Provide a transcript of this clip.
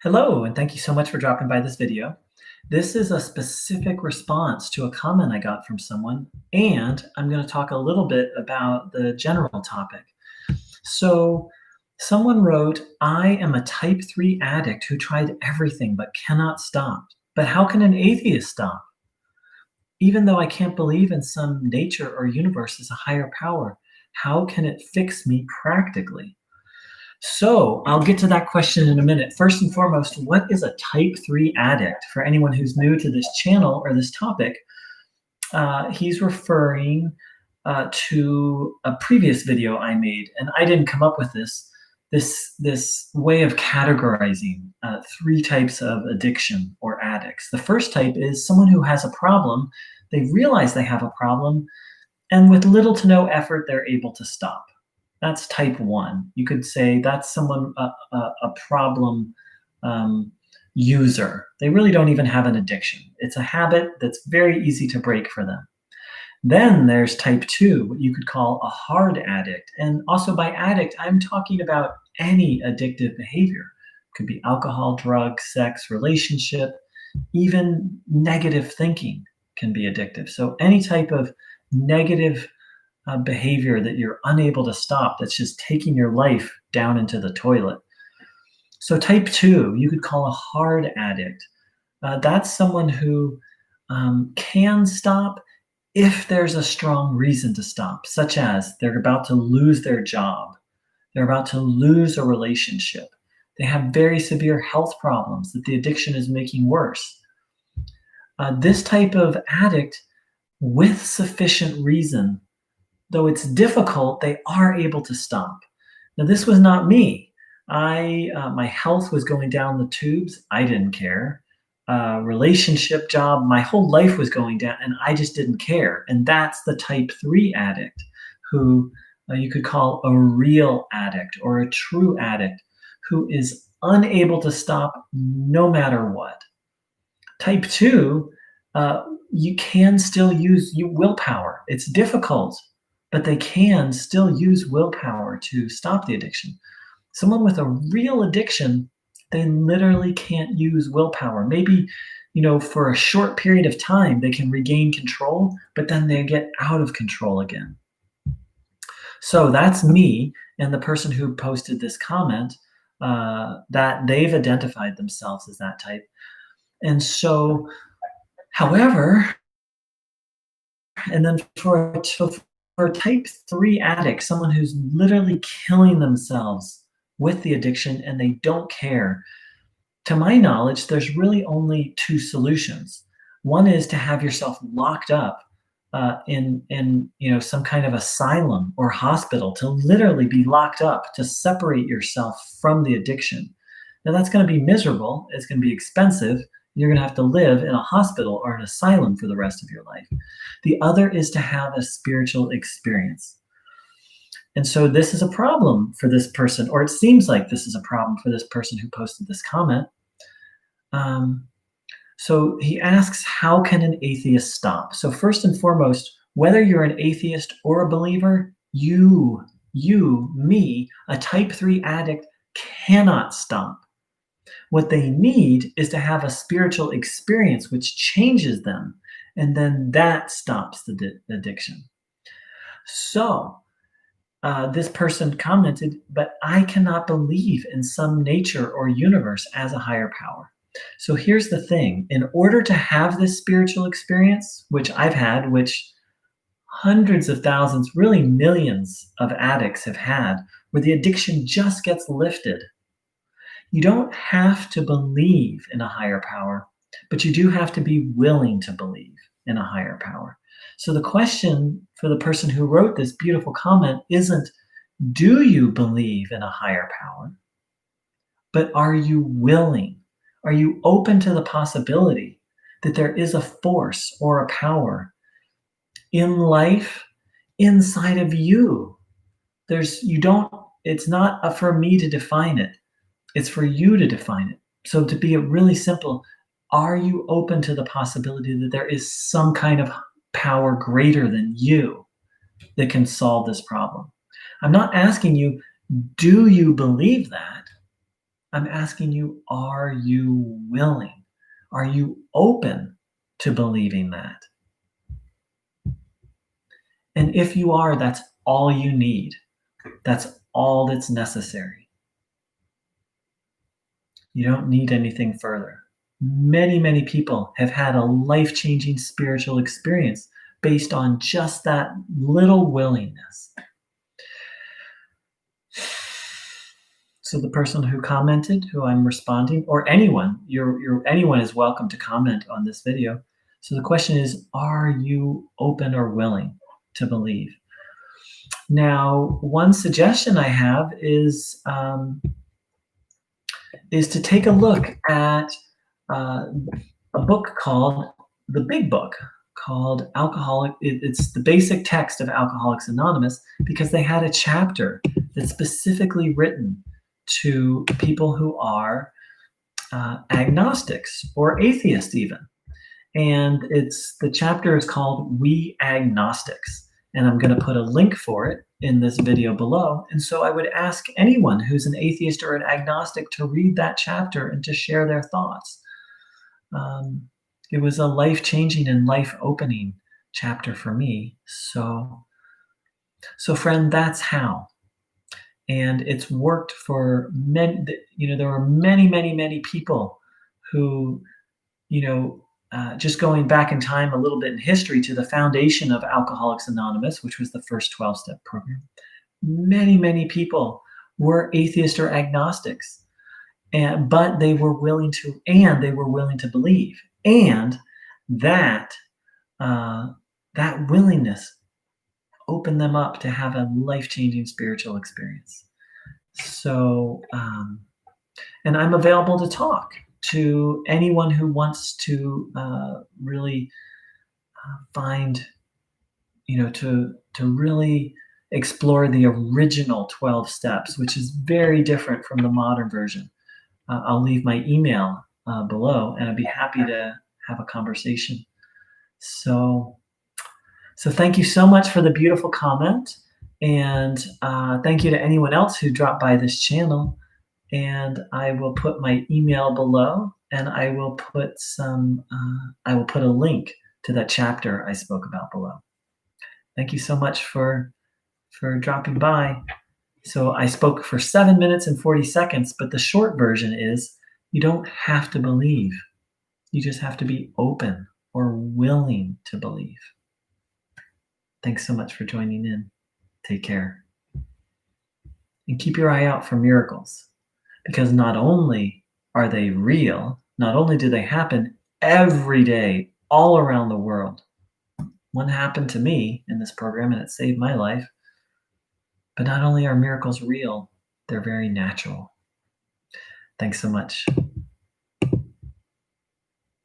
Hello, and thank you so much for dropping by this video. This is a specific response to a comment I got from someone, and I'm going to talk a little bit about the general topic. So, someone wrote, I am a type 3 addict who tried everything but cannot stop. But how can an atheist stop? Even though I can't believe in some nature or universe as a higher power, how can it fix me practically? So I'll get to that question in a minute. First and foremost, what is a type 3 addict? For anyone who's new to this channel or this topic, he's referring to a previous video I made, and I didn't come up with this way of categorizing three types of addiction or addicts. The first type is someone who has a problem. They realize they have a problem, and with little to no effort, they're able to stop. That's type 1. You could say that's someone, a problem user. They really don't even have an addiction. It's a habit that's very easy to break for them. Then there's type 2, what you could call a hard addict. And also by addict, I'm talking about any addictive behavior. It could be alcohol, drugs, sex, relationship, even negative thinking can be addictive. So any type of negative behavior that you're unable to stop, that's just taking your life down into the toilet. So type 2, you could call a hard addict. That's someone who can stop if there's a strong reason to stop, such as they're about to lose their job, they're about to lose a relationship, they have very severe health problems that the addiction is making worse. This type of addict, with sufficient reason, though it's difficult, they are able to stop. Now, this was not me. My health was going down the tubes. I didn't care. Relationship, job, my whole life was going down, and I just didn't care. And that's the type 3 addict, who you could call a real addict or a true addict, who is unable to stop no matter what. Type 2, you can still use willpower. It's difficult, but they can still use willpower to stop the addiction. Someone with a real addiction, they literally can't use willpower. Maybe, for a short period of time, they can regain control, but then they get out of control again. So that's me and the person who posted this comment, that they've identified themselves as that type. And so, however, and then for type 3 addict, someone who's literally killing themselves with the addiction and they don't care, to my knowledge, there's really only two solutions. One is to have yourself locked up in some kind of asylum or hospital, to literally be locked up, to separate yourself from the addiction. Now that's going to be miserable. It's going to be expensive. You're going to have to live in a hospital or an asylum for the rest of your life. The other is to have a spiritual experience. And so this is a problem for this person, or it seems like this is a problem for this person who posted this comment. So he asks, how can an atheist stop? So first and foremost, whether you're an atheist or a believer, you, me, a type 3 addict cannot stop. What they need is to have a spiritual experience which changes them, and then that stops the addiction. So this person commented, but I cannot believe in some nature or universe as a higher power. So here's the thing. In order to have this spiritual experience, which I've had, which hundreds of thousands, really millions of addicts have had, where the addiction just gets lifted, you don't have to believe in a higher power, but you do have to be willing to believe in a higher power. So the question for the person who wrote this beautiful comment isn't, do you believe in a higher power? But are you willing? Are you open to the possibility that there is a force or a power in life inside of you? It's not for me to define it. It's for you to define it. So to be really simple, are you open to the possibility that there is some kind of power greater than you that can solve this problem? I'm not asking you, do you believe that? I'm asking you, are you willing? Are you open to believing that? And if you are, that's all you need. That's all that's necessary. You don't need anything further. Many, many people have had a life changing spiritual experience based on just that little willingness. So the person who commented, who I'm responding, or anyone, anyone is welcome to comment on this video. So the question is, are you open or willing to believe? Now, one suggestion I have is to take a look at a book called The Big Book, called it's the basic text of Alcoholics Anonymous, because they had a chapter that's specifically written to people who are agnostics or atheists even. And the chapter is called We Agnostics. And I'm going to put a link for it in this video below. And so I would ask anyone who's an atheist or an agnostic to read that chapter and to share their thoughts. It was a life-changing and life-opening chapter for me. So friend, that's how. And it's worked for many, there were many, many, many people who, just going back in time a little bit in history to the foundation of Alcoholics Anonymous, which was the first 12-step program, many, many people were atheists or agnostics, but they were willing to believe, and that willingness opened them up to have a life-changing spiritual experience. So, and I'm available to talk to anyone who wants to really find, to really explore the original 12 steps, which is very different from the modern version. I'll leave my email below, and I'd be happy to have a conversation. So thank you so much for the beautiful comment, and thank you to anyone else who dropped by this channel. And I will put my email below, and I will put a link to that chapter I spoke about below. Thank you so much for dropping by. So I spoke for 7 minutes and 40 seconds, but the short version is, you don't have to believe. You just have to be open or willing to believe. Thanks so much for joining in. Take care. And keep your eye out for miracles. Because not only are they real, not only do they happen every day, all around the world. One happened to me in this program, and it saved my life. But not only are miracles real, they're very natural. Thanks so much.